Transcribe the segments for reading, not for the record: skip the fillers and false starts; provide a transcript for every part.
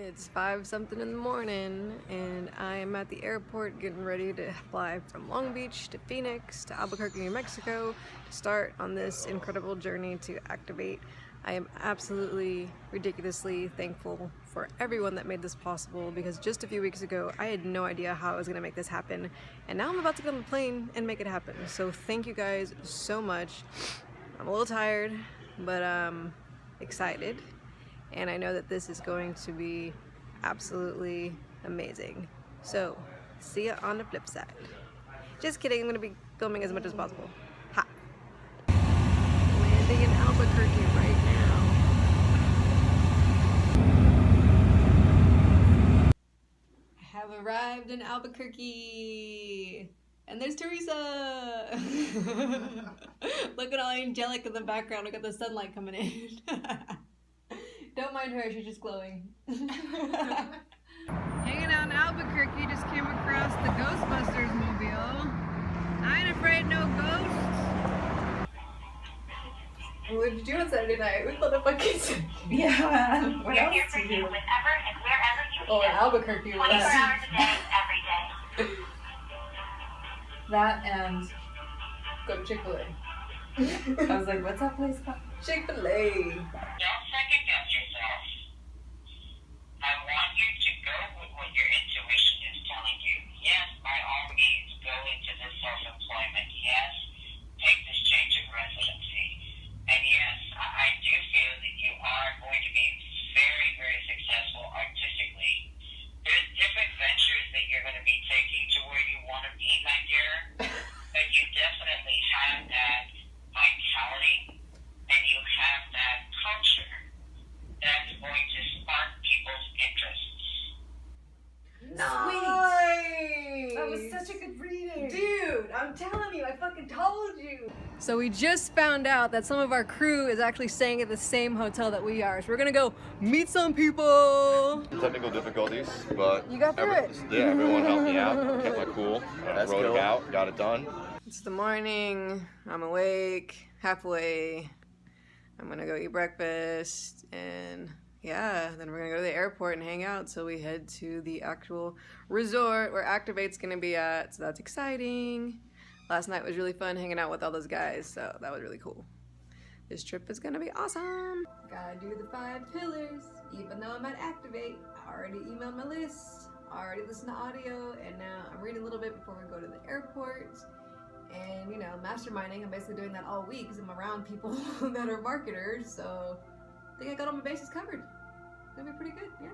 It's 5 something in the morning and I am at the airport getting ready to fly from Long Beach to Phoenix to Albuquerque, New Mexico to start on this incredible journey to Activate. I am absolutely ridiculously thankful for everyone that made this possible, because just a few weeks ago I had no idea how I was going to make this happen, and now I'm about to get on the plane and make it happen. So thank you guys so much. I'm a little tired, but excited. And I know that this is going to be absolutely amazing. So, see ya on the flip side. Just kidding, I'm going to be filming as much as possible. Ha! Landing in Albuquerque right now. I have arrived in Albuquerque! And there's Teresa! Looking all angelic in the background. We got the sunlight coming in. Don't mind her, she's just glowing. Hanging out in Albuquerque, just came across the Ghostbusters mobile. I ain't afraid no ghosts. What did you do on Saturday night? We thought the fucking Saturday. Yeah. What else did you do? Oh, in Albuquerque. 24 hours a day, every day. That and go to Chick-fil-A. I was like, what's that place called? Chick-fil-A. Don't second guess yourself. I want you to go with what your intuition is telling you. Yes, by all means, go into this self-employment. Yes, take this change of residency. And yes, I do feel that you are going to be very, very successful artistically. There's different ventures that you're going to be taking to where you want to be, my dear. But you definitely have that vitality, and you have that culture that's going to spark people's interests. Nice! That was such a good reading. Dude, I'm telling you, I fucking told you. So we just found out that some of our crew is actually staying at the same hotel that we are. So we're gonna go meet some people. Technical difficulties, but you got through it. Yeah, everyone helped me out, kept my cool, wrote it out, got it done. It's the morning, I'm awake, halfway. I'm gonna go eat breakfast, and yeah, then we're gonna go to the airport and hang out. So we head to the actual resort where Activate's gonna be at, so that's exciting. Last night was really fun hanging out with all those guys, so that was really cool. This trip is gonna be awesome. Gotta do the 5 pillars, even though I'm at Activate. I already emailed my list, I already listened to audio, and now I'm reading a little bit before we go to the airport. And, you know, masterminding, I'm basically doing that all week because I'm around people that are marketers, so I think I got all my bases covered. It's gonna be pretty good, yeah.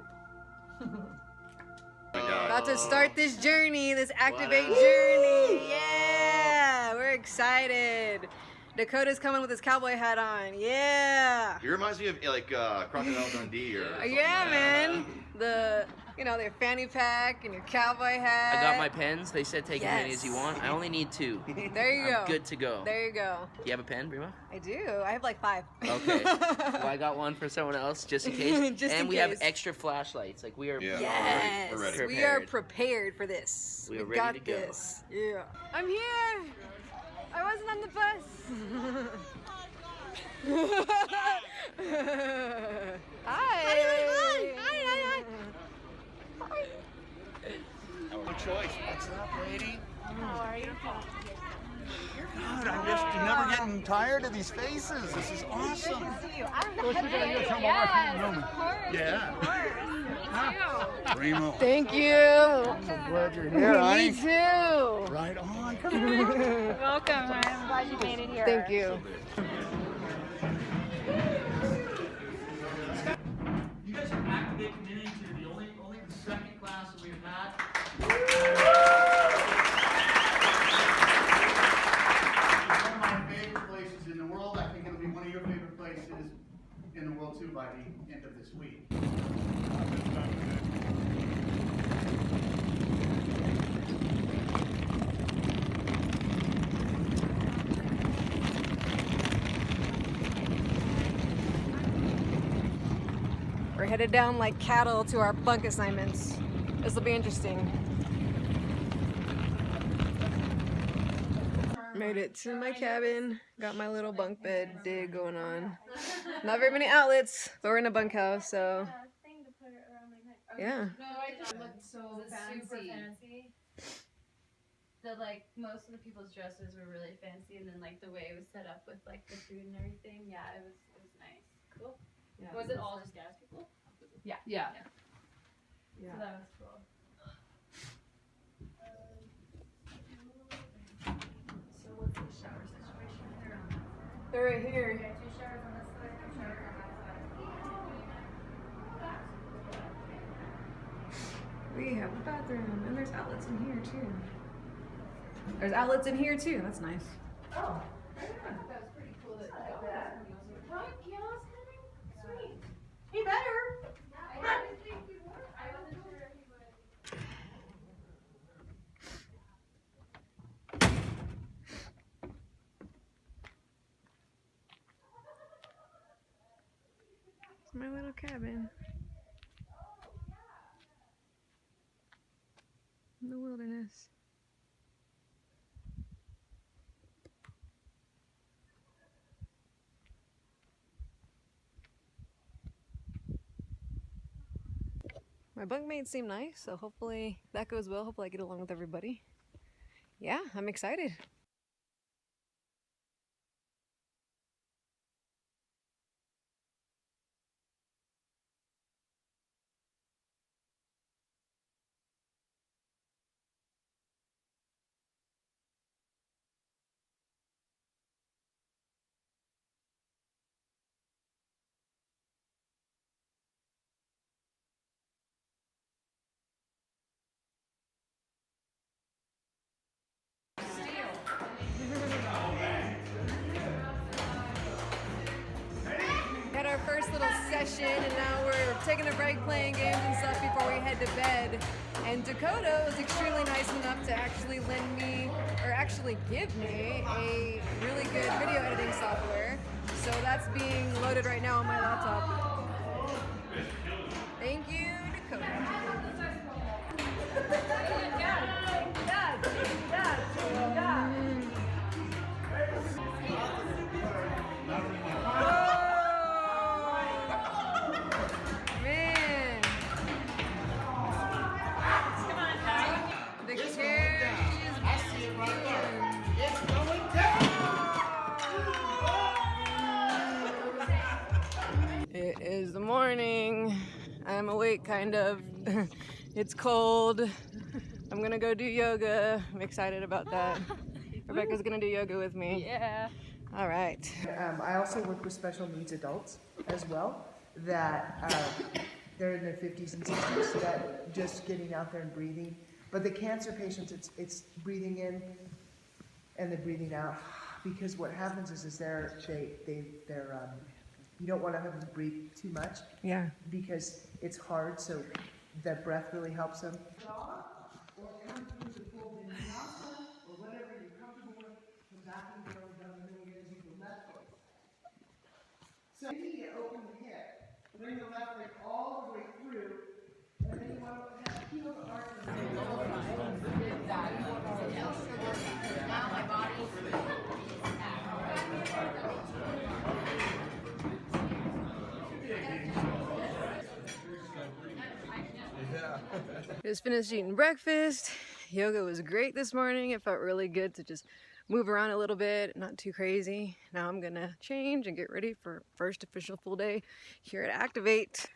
About to start this journey, this Activate journey. Yeah, we're excited. Dakota's coming with his cowboy hat on. Yeah. He reminds me of like Crocodile Dundee or something. Yeah, man. The, you know, their fanny pack and your cowboy hat. I got my pens. They said take as many as you want. I only need 2. There you go. I'm good to go. There you go. You have a pen, Brimo? I do. I have like 5. Okay. Well, I got one for someone else just in case. Just and in we case. have extra flashlights. Like we are. Yeah. Yes. We're ready. We are prepared for this. We are We ready got to go. this. Yeah. I'm here. I wasn't on the bus. Hi. Hi. No choice. What's up, lady? How are you? God, I'm just never getting tired of these faces. This is awesome. Yes, of course. Yeah. Me too. Brimo. Thank you. I'm so glad you're here, honey. Me too. Right on. Come here. Welcome. I'm glad you made it here. Thank you. You guys are Activate Community 2, the only the second class that we've had. It's one of my favorite places in the world. I think it'll be one of your favorite places in the world too by the end of this week. We're headed down like cattle to our bunk assignments. This will be interesting. Made it to my cabin. Got my little bunk bed dig going on. Not very many outlets, but we're in a bunkhouse, so. Thing to put it around my neck. Yeah. No, I just looked so super fancy. The like most of the people's dresses were really fancy, and then like the way it was set up with like the food and everything. Yeah, it was nice. Cool. Yeah. Was it all just gas people? Yeah. Yeah. So that was cool. So what's the shower situation? They're right here. Okay, 2 showers on this side, 2 showers on that side. We have a bathroom, and there's outlets in here too. There's outlets in here too. That's nice. Oh, that was pretty cool. That right? Yeah, it's sweet. He better. I didn't think he would. I wasn't sure if he would. It's my little cabin in the wilderness. My bunkmates seem nice, so hopefully that goes well. Hopefully I get along with everybody. Yeah, I'm excited. Had our first little session, and now we're taking a break, playing games and stuff before we head to bed. And Dakota was extremely nice enough to actually lend me, or actually give me, a really good video editing software. So that's being loaded right now on my laptop. Thank you, Dakota. Man. Come on, guys. The chair is I see it right there. It's going down. It is the morning. I'm awake, kind of. It's cold. I'm gonna go do yoga. I'm excited about that. Rebecca's gonna do yoga with me. Yeah. All right. I also work with special needs adults as well, that they're in their 50s and 60s, that just getting out there and breathing. But the cancer patients, it's breathing in and then breathing out, because what happens is they're you don't want to have them breathe too much. Yeah. Because it's hard, so that breath really helps them. So you open the hip, bring the left leg all the way through, and then you want to feel the arch. Now my body. Just finished eating breakfast. Yoga was great this morning. It felt really good to just move around a little bit, not too crazy. Now I'm gonna change and get ready for first official full day here at Activate.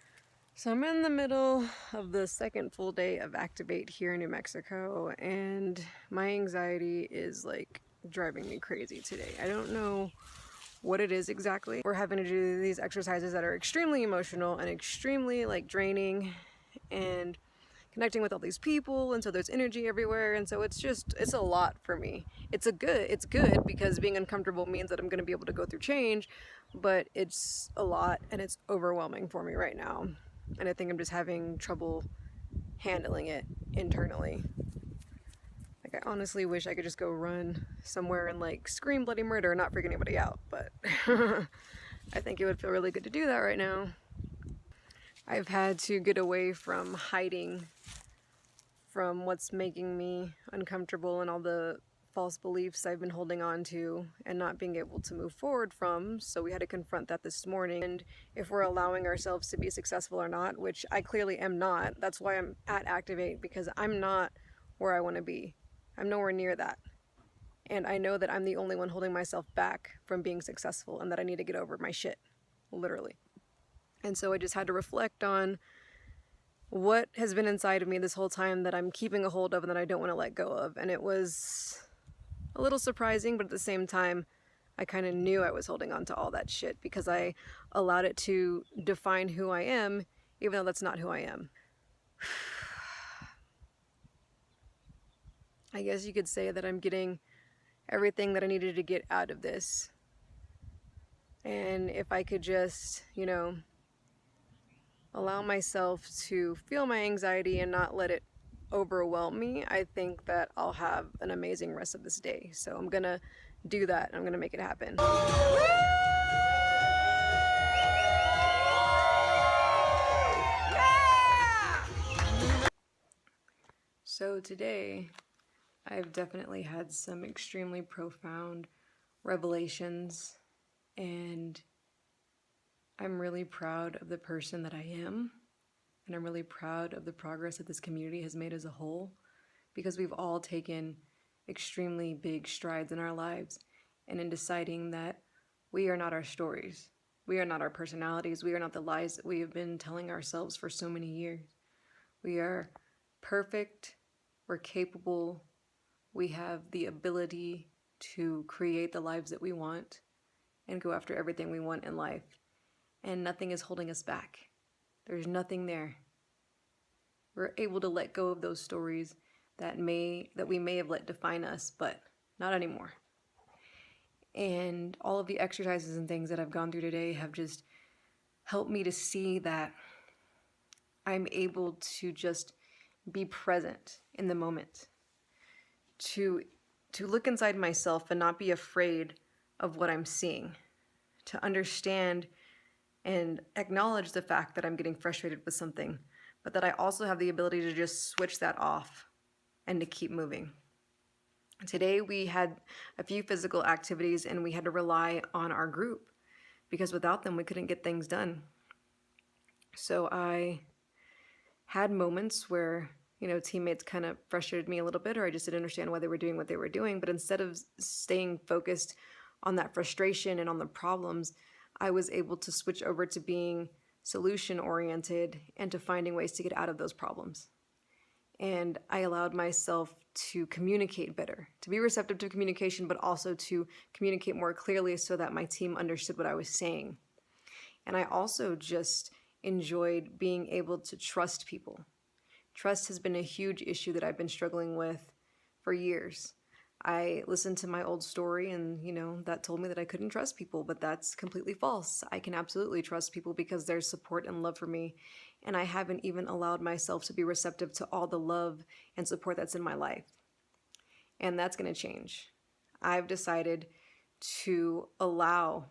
So I'm in the middle of the second full day of Activate here in New Mexico, and my anxiety is like driving me crazy today. I don't know what it is exactly. We're having to do these exercises that are extremely emotional and extremely like draining, and connecting with all these people, and so there's energy everywhere, and so it's a lot for me. It's good because being uncomfortable means that I'm going to be able to go through change, but it's a lot and it's overwhelming for me right now, and I think I'm just having trouble handling it internally. Like, I honestly wish I could just go run somewhere and like scream bloody murder and not freak anybody out, but I think it would feel really good to do that right now. I've had to get away from hiding from what's making me uncomfortable and all the false beliefs I've been holding on to and not being able to move forward from. So we had to confront that this morning. And if we're allowing ourselves to be successful or not, which I clearly am not, that's why I'm at Activate, because I'm not where I want to be. I'm nowhere near that. And I know that I'm the only one holding myself back from being successful and that I need to get over my shit, literally. And so I just had to reflect on what has been inside of me this whole time that I'm keeping a hold of and that I don't want to let go of. And it was a little surprising, but at the same time, I kind of knew I was holding on to all that shit because I allowed it to define who I am, even though that's not who I am. I guess you could say that I'm getting everything that I needed to get out of this. And if I could just, allow myself to feel my anxiety and not let it overwhelm me, I think that I'll have an amazing rest of this day. So I'm gonna do that. I'm gonna make it happen. So today, I've definitely had some extremely profound revelations, and I'm really proud of the person that I am, and I'm really proud of the progress that this community has made as a whole, because we've all taken extremely big strides in our lives, and in deciding that we are not our stories, we are not our personalities, we are not the lies that we have been telling ourselves for so many years. We are perfect, we're capable, we have the ability to create the lives that we want and go after everything we want in life. And nothing is holding us back. There's nothing there. We're able to let go of those stories that we may have let define us, but not anymore. And all of the exercises and things that I've gone through today have just helped me to see that I'm able to just be present in the moment. To look inside myself and not be afraid of what I'm seeing. To understand and acknowledge the fact that I'm getting frustrated with something, but that I also have the ability to just switch that off and to keep moving. Today we had a few physical activities and we had to rely on our group because without them we couldn't get things done. So I had moments where, teammates kind of frustrated me a little bit, or I just didn't understand why they were doing what they were doing. But instead of staying focused on that frustration and on the problems, I was able to switch over to being solution-oriented and to finding ways to get out of those problems. And I allowed myself to communicate better, to be receptive to communication, but also to communicate more clearly so that my team understood what I was saying. And I also just enjoyed being able to trust people. Trust has been a huge issue that I've been struggling with for years. I listened to my old story and, that told me that I couldn't trust people, but that's completely false. I can absolutely trust people because there's support and love for me. And I haven't even allowed myself to be receptive to all the love and support that's in my life. And that's going to change. I've decided to allow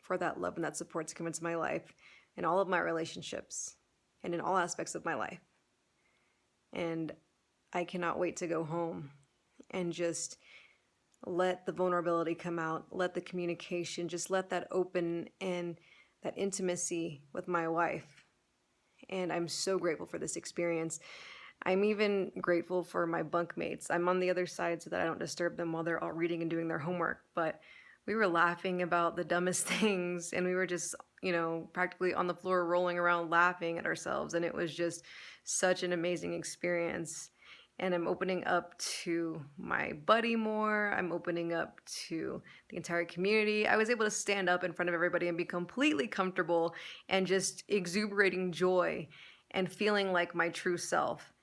for that love and that support to come into my life in all of my relationships and in all aspects of my life. And I cannot wait to go home and just let the vulnerability come out, let the communication, just let that open and that intimacy with my wife. And I'm so grateful for this experience. I'm even grateful for my bunkmates. I'm on the other side so that I don't disturb them while they're all reading and doing their homework. But we were laughing about the dumbest things, and we were just, practically on the floor rolling around laughing at ourselves. And it was just such an amazing experience. And I'm opening up to my buddy more. I'm opening up to the entire community. I was able to stand up in front of everybody and be completely comfortable and just exuberating joy and feeling like my true self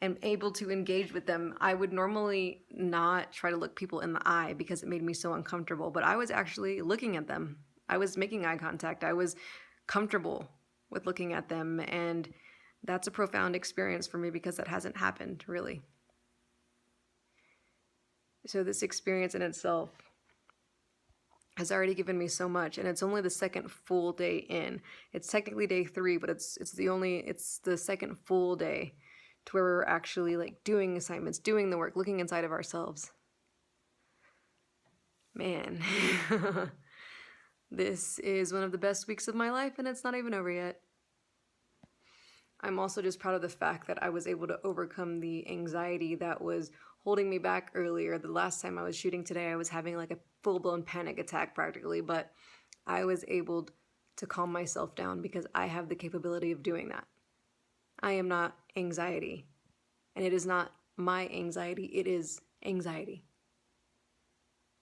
and able to engage with them. I would normally not try to look people in the eye because it made me so uncomfortable, but I was actually looking at them. I was making eye contact. I was comfortable with looking at them, and that's a profound experience for me because that hasn't happened, really. So this experience in itself has already given me so much, and it's only the second full day in. It's technically day 3, but it's the second full day to where we're actually doing assignments, doing the work, looking inside of ourselves. Man, this is one of the best weeks of my life, and it's not even over yet. I'm also just proud of the fact that I was able to overcome the anxiety that was holding me back earlier. The last time I was shooting today, I was having like a full-blown panic attack practically, but I was able to calm myself down because I have the capability of doing that. I am not anxiety, and it is not my anxiety, it is anxiety.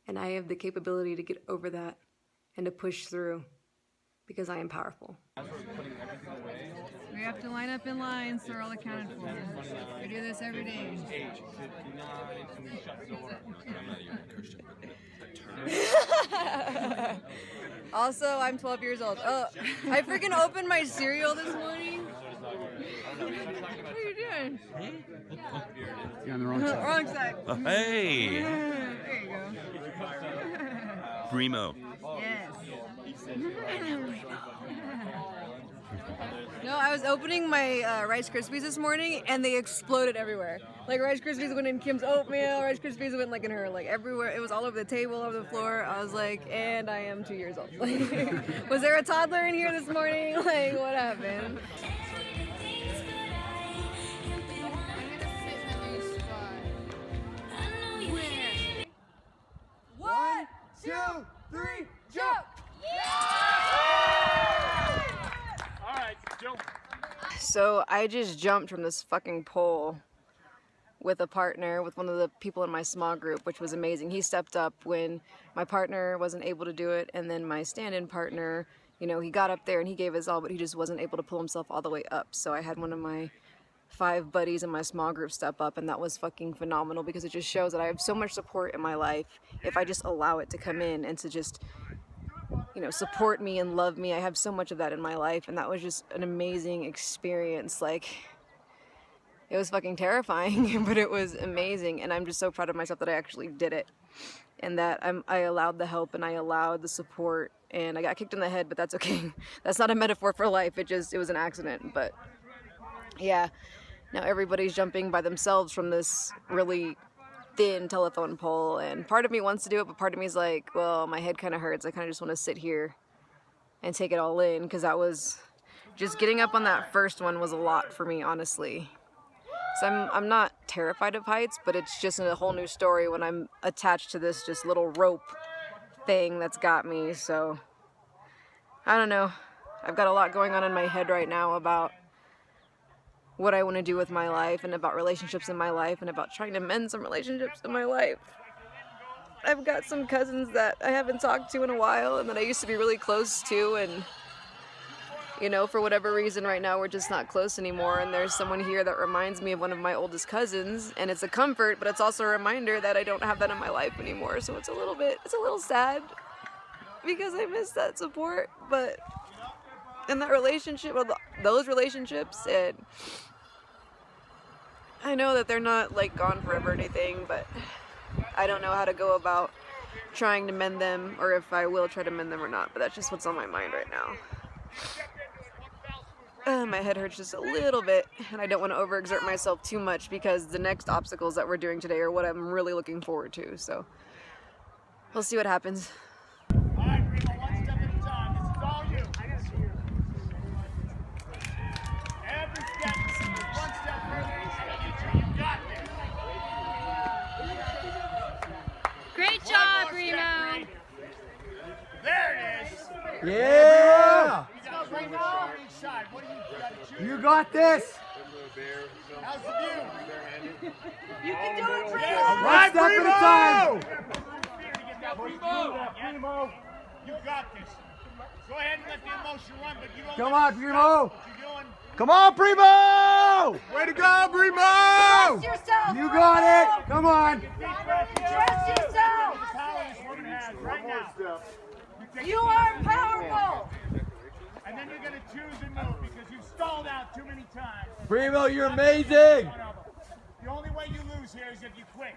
And I have the capability to get over that and to push through because I am powerful. We have to line up in lines so we're all accounted for. We do this every day. Also, I'm 12 years old. Oh, I freaking opened my cereal this morning. What are you doing? You're on the wrong side. Wrong side. Hey! There you go. Brimo. Yes. No, I was opening my Rice Krispies this morning and they exploded everywhere. Like Rice Krispies went in Kim's oatmeal, Rice Krispies went like in her, like everywhere. It was all over the table, all over the floor. I was like, and I am 2 years old. Like, was there a toddler in here this morning? Like, what happened? One, two, three, jump! All right, Joe. So I just jumped from this fucking pole with a partner, with one of the people in my small group, which was amazing. He stepped up when my partner wasn't able to do it, and then my stand-in partner, you know, he got up there and he gave his all, but he just wasn't able to pull himself all the way up. So I had one of my 5 buddies in my small group step up, and that was fucking phenomenal because it just shows that I have so much support in my life if I just allow it to come in and to just, you know, support me and love me. I have so much of that in my life, and that was just an amazing experience. Like, it was fucking terrifying, but it was amazing, and I'm just so proud of myself that I actually did it, and that I allowed the help and I allowed the support, and I got kicked in the head, but that's okay. That's not a metaphor for life. It was an accident, but yeah. Now everybody's jumping by themselves from this really thin telephone pole, and part of me wants to do it, but part of me is like, well, my head kind of hurts. I kind of just want to sit here and take it all in, because that was just getting up on that first one was a lot for me, honestly. So I'm not terrified of heights, but it's just a whole new story when I'm attached to this just little rope thing that's got me. So I don't know. I've got a lot going on in my head right now about what I want to do with my life, and about relationships in my life, and about trying to mend some relationships in my life. I've got some cousins that I haven't talked to in a while and that I used to be really close to, and you know, for whatever reason right now we're just not close anymore, and there's someone here that reminds me of one of my oldest cousins, and it's a comfort, but it's also a reminder that I don't have that in my life anymore. So it's a little sad because I miss that support, but in that relationship, those relationships, and I know that they're not like gone forever or anything, but I don't know how to go about trying to mend them, or if I will try to mend them or not, but that's just what's on my mind right now. My head hurts just a little bit, and I don't want to overexert myself too much because the next obstacles that we're doing today are what I'm really looking forward to, so we'll see what happens. All right, Brimo, one step at a time. This is all you. Every step is one step further each step. You got this. Great job, Brimo. There it is. Yeah! You got Brimo on each side. What do you got to choose? You got this! How's the view? You can do it, Brimo! Yes. One step at a time! Brimo! You got this. Go ahead and let the emotion run, but you don't Come let on, it Brimo! stop what you're doing. Come on, Brimo! Way to go, Brimo! Trust yourself! You got it! Come on! Trust yourself! The power this woman has right now. You are powerful! And then you're going to choose and move because you've stalled out too many times. Brimo, you're amazing! The only way you lose here is if you quit.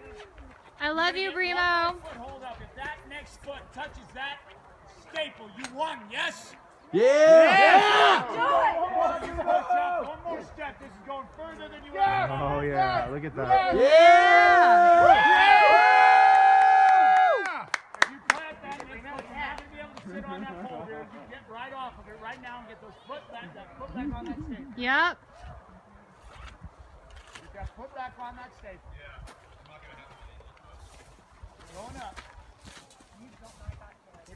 I love you, Brimo. Hold up. If that next foot touches that staple, you won, yes? Yeah! One more step. This is going further than you ever. Oh yeah, look at that. Yeah! sit on that pole there. You get right off of it right now and get those foot back on that stage. Yep. Get that foot back on that stage. Yeah. Going up.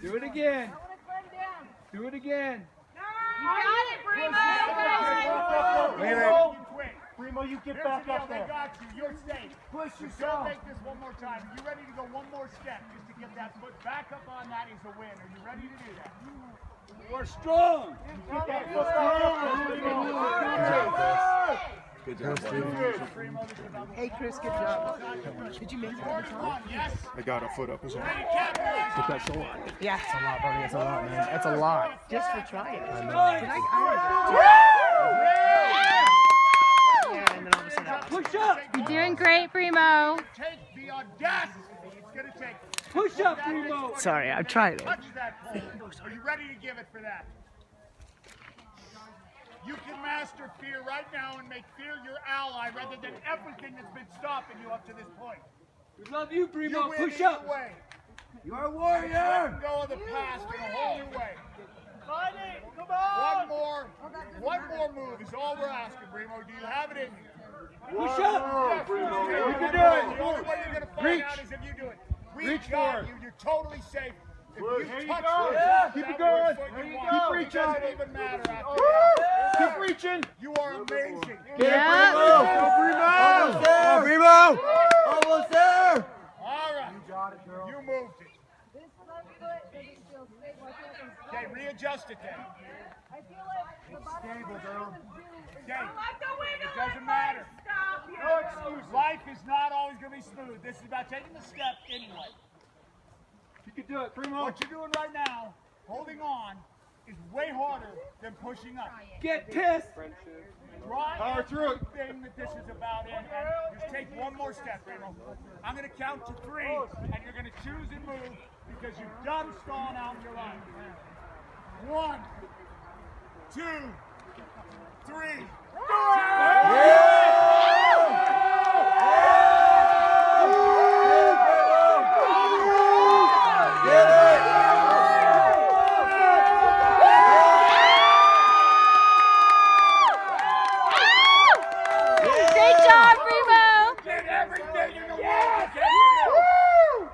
Do it again. Do it again. You got it, Brimo. Brimo, you get back up there. I got you. You're safe. Push yourself. Make this one more time. Are you ready to go one more step just to get that foot back up on that is a win? Are you ready to do that? We're strong. Get that foot Good job, Hey, Chris, good job. Did you make it on time? Yes. I got a foot up as well. But that's a lot. Yeah. It's a lot, buddy. It's a lot, man. That's a lot. Just for trying. I know. Yeah, and then all of a sudden, Push up. You're doing great, Brimo. take the audacity. It's going to take. Push up, Brimo. sorry, I'm trying. Touch that pole. Are you ready to give it for that? You can master fear right now and make fear your ally rather than everything that's been stopping you up to this point. We love you, You Brimo. win Push either up. way. You are a Let warrior. go of the past in a whole new way. Come on. One more move is all we're asking, Brimo. Do you have it in you? Push up. Brimo. You can do The it. only way you're going to find out is if you do it. We got you. You're totally safe. If you touch Yeah, keep it going. There you Keep go. reaching. It doesn't even matter after that. Keep reaching. You are amazing. Yeah. Brimo. Almost there. All right. You got it, girl. You moved it. Okay, readjust it then. It's stable, girl. Okay. It doesn't matter. No excuse. Life is not always going to be smooth. This is about taking the step anyway. You can do it, Brimo. What you're doing right now, holding on, is way harder than pushing up. Get pissed. Power through it. Thing that this is about, and just take one more step, Brimo. I'm going to count to 3, and you're going to choose and move because you've done stalling out in your life. 1, 2, 3. Great job, Brimo. Did everything in the world you came to do.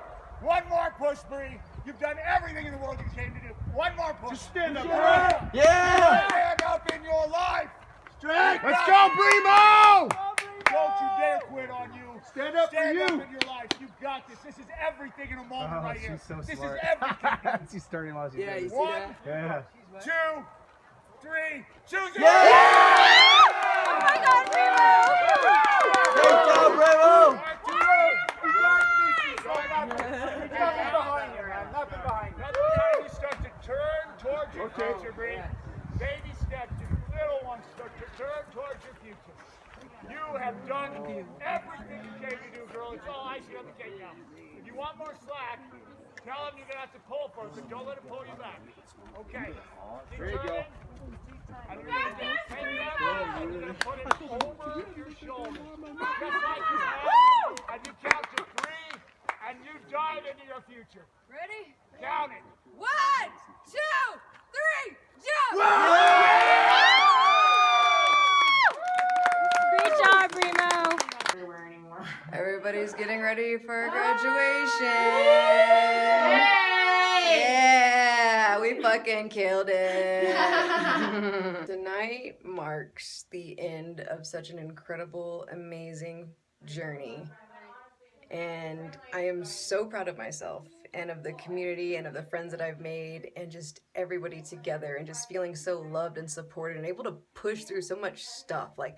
One more push, Bree. You've done everything in the world you came to do. One more push. Just stand up, bro. Yeah. Stand up in your life. Strength. Let's go, Brimo! Don't you dare quit on you. Stand up for Stand you. up in your life. You got this. This is everything in a moment right here. she's so this smart. is everything. She's starting while she's Yeah, you see 1, that? Yeah. 2, 3. Choose it. Oh my God, Brimo. Great job, Brimo. Nothing behind you, man. Nothing behind you. That's how you start to turn towards your future, Bree. Baby steps, your little ones start to turn towards your future. You have done everything you came to do, girl. It's all icing on the cake now. If you want more slack, tell them you're going to have to pull first, but don't let it pull you back. Okay. There you go. And you're going to take that and you're going to put it over your shoulder. Just like you have. And you count to 3, and you dive into your future. Ready? Count it. 1, 2, 3, jump! Great job, Brimo. Everybody's getting ready for graduation. Yeah, we fucking killed it. Tonight marks the end of such an incredible, amazing journey. And I am so proud of myself and of the community and of the friends that I've made and just everybody together and just feeling so loved and supported and able to push through so much stuff. Like,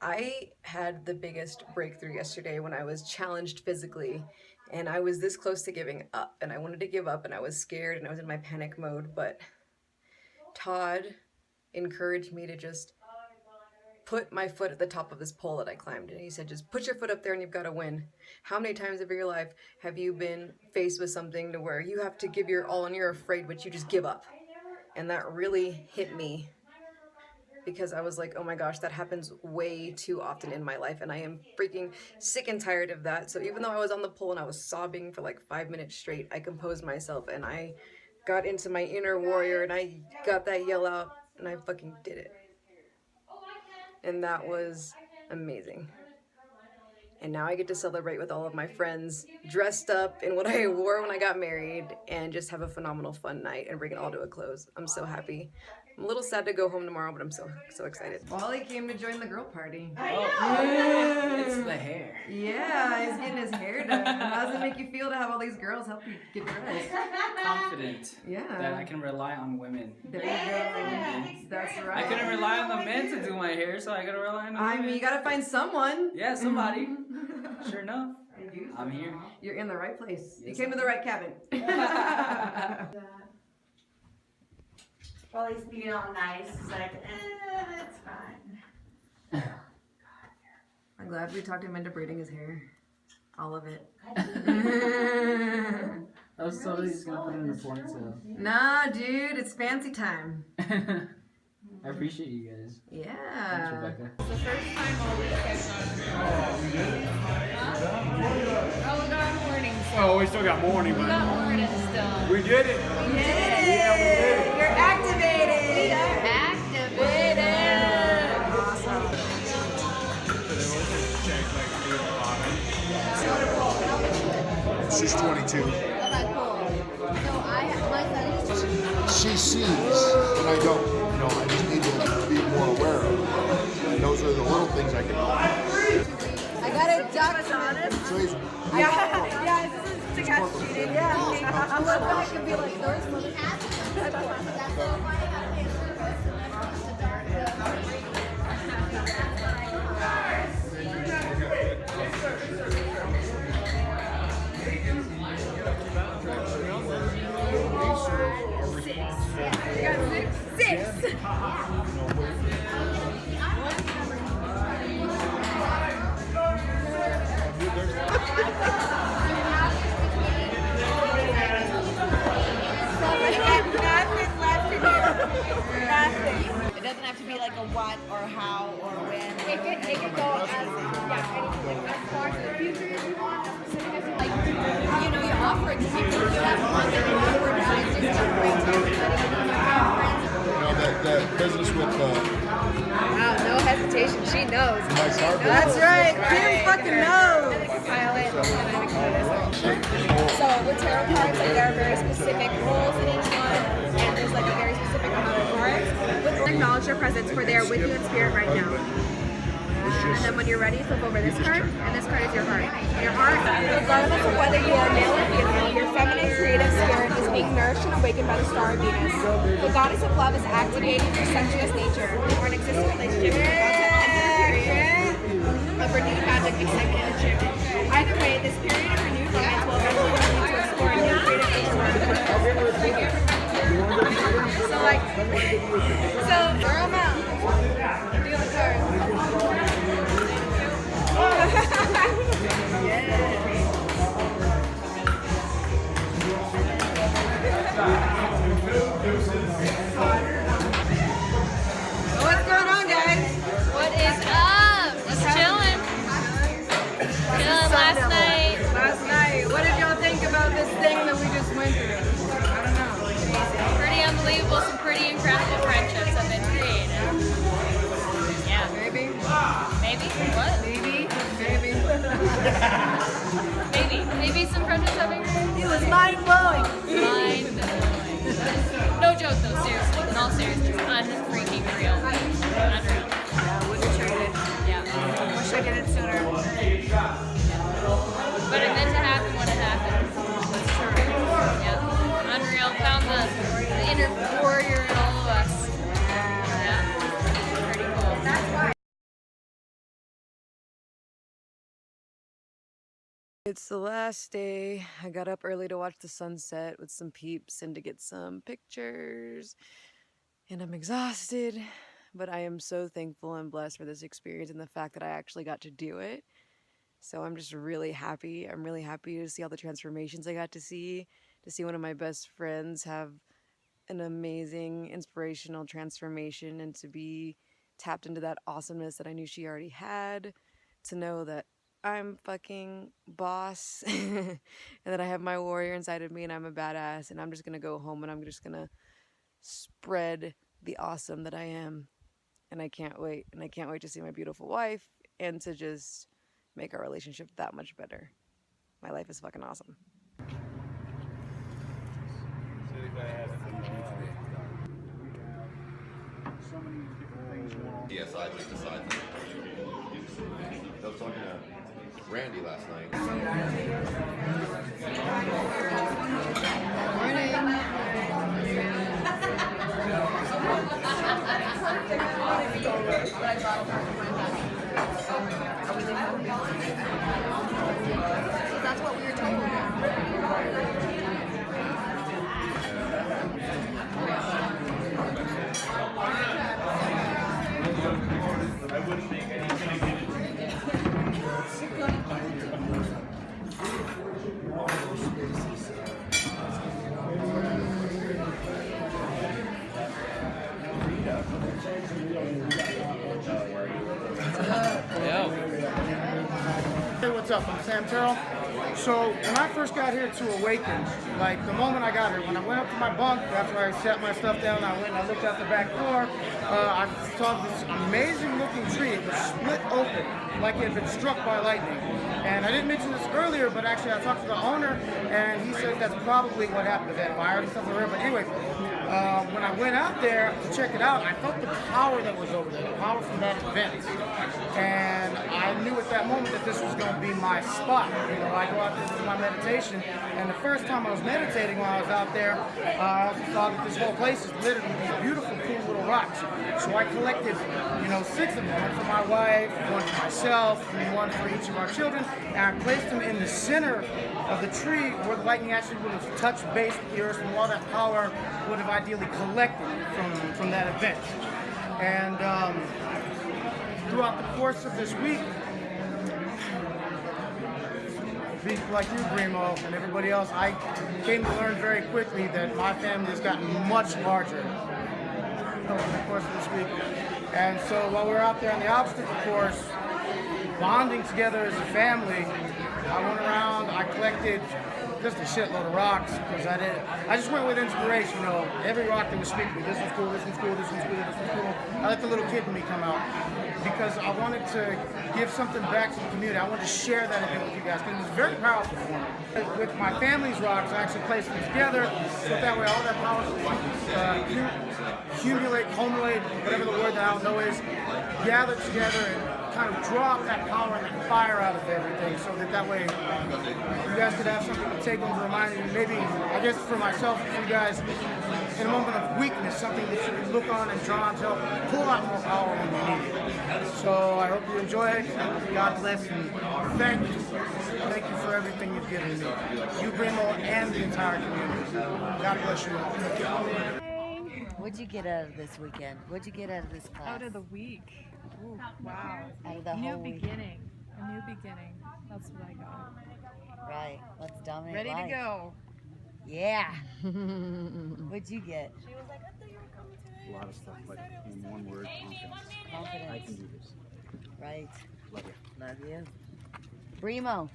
I had the biggest breakthrough yesterday when I was challenged physically and I was this close to giving up and I wanted to give up and I was scared and I was in my panic mode, but Todd encouraged me to just put my foot at the top of this pole that I climbed, and he said, just put your foot up there and you've got to win. How many times of your life have you been faced with something to where you have to give your all and you're afraid, but you just give up? And that really hit me because I was like, oh my gosh, that happens way too often in my life, and I am freaking sick and tired of that. So even though I was on the pole and I was sobbing for like 5 minutes straight, I composed myself and I got into my inner warrior and I got that yell out and I fucking did it. And that was amazing. And now I get to celebrate with all of my friends dressed up in what I wore when I got married and just have a phenomenal fun night and bring it all to a close. I'm so happy. I'm a little sad to go home tomorrow, but I'm so excited. Wally came to join the girl party. It's the hair. Yeah, he's getting his hair done. How does it make you feel to have all these girls help you get dressed? Confident. Yeah. That I can rely on women. There you go. That's right. I couldn't rely on the men to do my hair, so I gotta rely on the women. I mean, you gotta find someone. Yeah, somebody. Sure enough. I'm here. You're in the right place. Yes, you came to the right cabin. Well, he's being all nice. It's like, it's fine. I'm glad we talked him into braiding his hair. All of it. I was totally just gonna put it in the ponytail. Nah, dude, it's fancy time. I appreciate you guys. Yeah. Thanks, Rebecca. It's the first time all week I've gone. Oh, we got morning still. Oh, we still got morning. We got morning still. We did it. We did it. You're activated. We are activated. Awesome. She's 22. Okay, cool. So my son is She sees, and I don't. You know, I just need to be more aware of. And those are the little things I can do. I got a document. So he's, Yeah, this is to catch cheating. Yeah. I look back and be like, those Six. It doesn't have to be like a what or how or when. It could go as far to the future if you want. Like, you know, you offer it to people. You have one that you offer it to just bring to everybody. you know, that business with Wow, no hesitation. She knows. my car. That's right. Kim fucking knows. So with tarot cards, like, there are very specific rules in each one, and there's like a very specific amount of cards. Acknowledge your presence, for they are with you in spirit right now. And then when you're ready, flip over this card, and this card is your heart. Your heart, regardless of whether you are male or female, your feminine creative spirit is being nourished and awakened by the star of Venus. The goddess of love is activating your sensuous nature. You are in an existing relationship and about to enter a period of renewed magic, excitement, and enchantment. Either way, this period of renewed romance will eventually lead you to explore new creative nature. So like, throw them out. Do the card. What's going on, guys? What is up? Just chilling. Chilling last night. Last night. What did y'all think about this thing that we just went through? I don't know. Pretty unbelievable. Some pretty incredible friendships have been created. Yeah. Maybe. Maybe? What? Maybe. Maybe some friendships have been created. It was mind-blowing. No joke though, seriously. In all seriousness, unfreaking real. Unreal. Yeah, wouldn't trade it. Yeah. Wish I did it sooner. But it meant to happen when it happened. That's true. Yeah. Unreal. Found the inner warrior in all of us. Yeah. Pretty cool. That's why. It's the last day. I got up early to watch the sunset with some peeps and to get some pictures. And I'm exhausted, but I am so thankful and blessed for this experience and the fact that I actually got to do it. So I'm just really happy. I'm really happy to see all the transformations I got to see one of my best friends have an amazing, inspirational transformation, and to be tapped into that awesomeness that I knew she already had, to know that I'm fucking boss and that I have my warrior inside of me and I'm a badass and I'm just gonna go home and I'm just gonna spread the awesome that I am. And I can't wait. And I can't wait to see my beautiful wife and to just make our relationship that much better. My life is fucking awesome. Yes, I just decided. I was talking to Randy last night. That's what we were told. I wouldn't make anything. Hey, what's up? I'm Sam Terrell. So when I first got here to Awaken, like the moment I got here, when I went up to my bunk, after I set my stuff down, I went and I looked out the back door, I saw this amazing looking tree. It was split open, like it had been struck by lightning. And I didn't mention this earlier, but actually I talked to the owner, and he said that's probably what happened to that fire and stuff like that. But anyway, when I went out there to check it out, I felt the power that was over there, the power from that event. And I knew at that moment that this was going to be my spot. You know, I go out there to my meditation, and the first time I was meditating while I was out there, I also saw that this whole place is littered with these beautiful, cool little rocks. So I collected, 6 of them, one for my wife, one for myself, and one for each of our children, and I placed them in the center of the tree where the lightning actually would have touched base with the earth and all that power would have ideally collected from that event. And throughout the course of this week, people like you, Brimo, and everybody else, I came to learn very quickly that my family has gotten much larger over the course of this week. And so while we were out there on the obstacle course, bonding together as a family, I went around, I collected just a shitload of rocks, because I just went with inspiration, every rock that was speaking to me. This one's cool, this one's cool, this one's cool, this one's cool. I let the little kid in me come out, because I wanted to give something back to the community. I wanted to share that event with you guys, because it was very powerful for me. With my family's rocks, I actually placed them together, so that way all that power culminate, whatever the word that I don't know is, gather together and kind of draw up that power and the fire out of everything, so that way you guys could have something to take home to remind you, maybe, I guess for myself, for you guys, in a moment of weakness, something that you can look on and draw on to help pull out more power when you need it. So I hope you enjoy it. God bless and thank you. Thank you for everything you've given me. You, Brimo, and the entire community. God bless you. What'd you get out of this weekend? What'd you get out of this class? Out of the week. Ooh, wow. Out of the whole week. Beginning. A new beginning. That's what I got. Right. Let's dominate Ready life. to go. Yeah. What'd you get? She was like, I thought you were coming today. A lot of stuff, but in one word, confidence. Confidence. I can do this. Right. Love you. Love you. Brimo.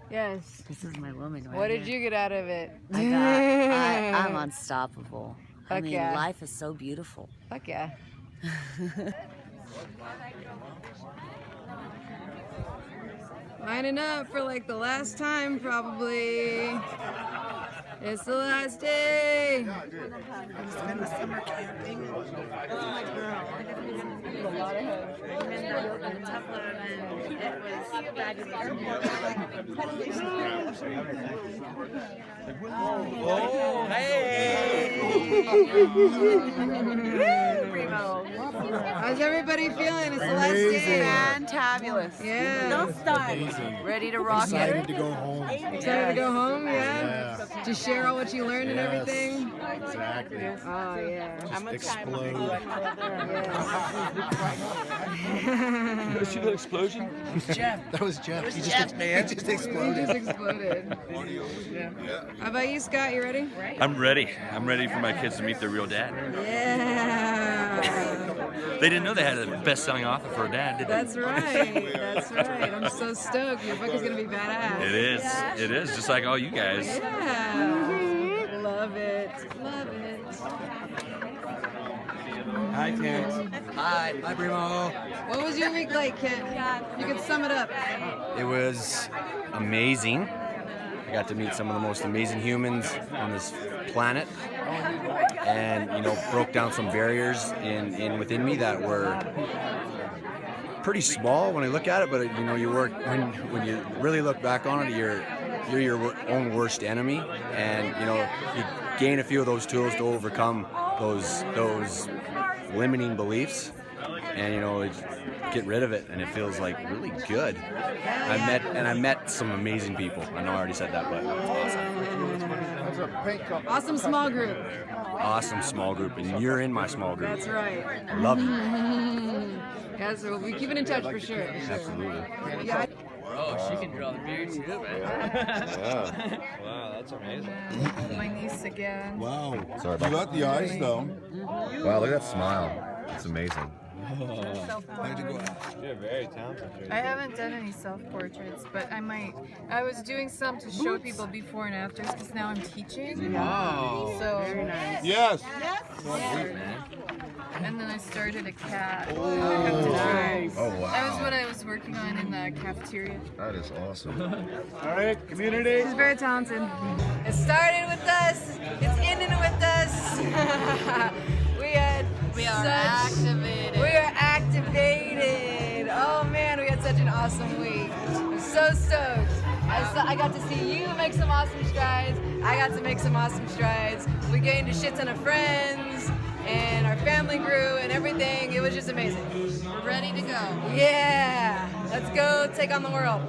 Yes. This is my woman right What did here. you get out of it? I'm unstoppable. I Fuck mean, yeah. life is so beautiful. Fuck yeah. Lining up for like the last time, probably. It's the last day. I spent the summer camping. That's my girl. A lot of hugs. And tough love, and it was fabulous. Oh, hey! Brimo. How's everybody feeling? It's the last day. Fantabulous. Yeah. Don't stop. Amazing. Ready to rock Excited it. to go home. Excited to go home, yeah? Yeah. To share all what you learned and everything? Exactly. Oh, yeah. Just explode. You see that explosion? Jeff. That was Jeff. He Jeff, man. just He exploded. just exploded. How about you, Scott? You ready? I'm ready. I'm ready for my kids to meet their real dad. Yeah. They didn't know they had a best-selling author for a dad, did they? That's right. That's right. I'm so stoked. Your book is gonna be badass. It is. It is, just like all you guys. Yeah. Love it. Love it. Hi, Kent. Hi. Hi, Brimo. What was your week like, Kent? You could sum it up. It was amazing. I got to meet some of the most amazing humans on this planet, and broke down some barriers within me that were pretty small when I look at it. But you work when you really look back on it, you're your own worst enemy, and you gain a few of those tools to overcome those limiting beliefs, and get rid of it, and it feels like really good. I met some amazing people. I know I already said that, but Awesome small group. awesome small group, and you're in my small group. That's right. Love you. Yeah, so we'll be keeping in touch for sure. Absolutely. Yeah. Oh, she can draw the beard too, man. Yeah. Wow, that's amazing. My niece again. Wow. Sorry You about got the eyes though. Wow, look at that smile. It's amazing. You're very talented. I haven't done any self-portraits, but I might. I was doing some to show people before and afters because now I'm teaching. Oh, So very nice. Yes. And then I started a cat. Oh, nice. Oh, wow. That was what I was working on in the cafeteria. That is awesome. All right, community. She's very talented. It started with us. It's ending with us. We are activated. We are activated. Oh man, we had such an awesome week. I'm so stoked. I got to see you make some awesome strides. I got to make some awesome strides. We gained a shit ton of friends, and our family grew, and everything. It was just amazing. We're ready to go. Yeah, let's go take on the world.